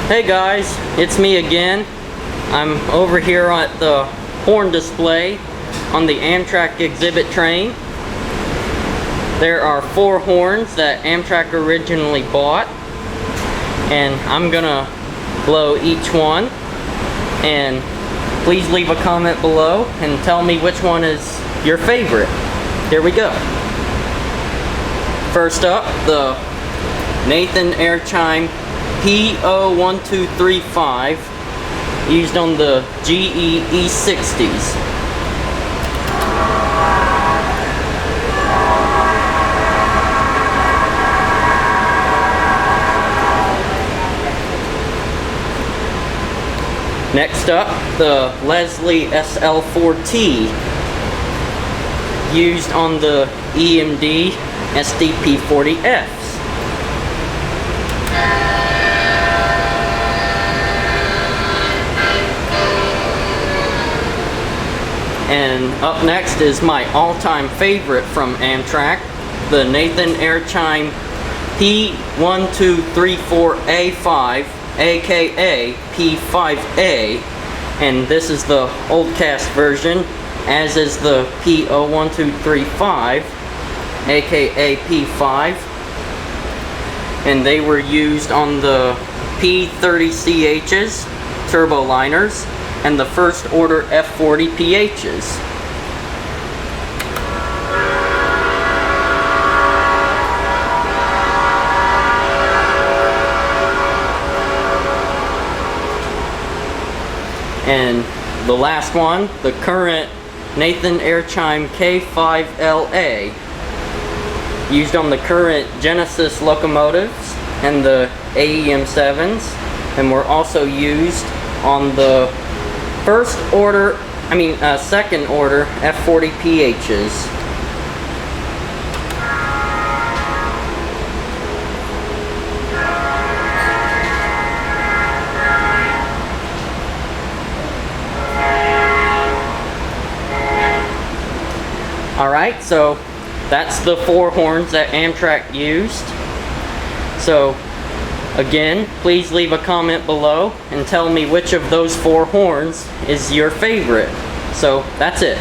Hey guys, it's me again. I'm over here at the horn display on the Amtrak exhibit train. There are 4 horns that Amtrak originally bought, and I'm gonna blow each one. And please leave a comment below and tell me which one is your favorite. Here we go. First up, the Nathan Air Chime P01235, used on the GE E60s. Next up, the Leslie SL4T, used on the EMD SDP40Fs. And up next is my all-time favorite from Amtrak, the Nathan Air Chime P1234A5, aka P5A, and this is the old cast version, as is the P01235, aka P5, and they were used on the P30CHs, Turboliners, and the first Order F40PHs. And the last one, the current Nathan Air Chime K5LA, used on the current Genesis locomotives and the AEM7s, and were also used on the second order F40PHs. Alright, so that's the 4 horns that Amtrak used. So again, please leave a comment below and tell me which of those 4 horns is your favorite. So that's it.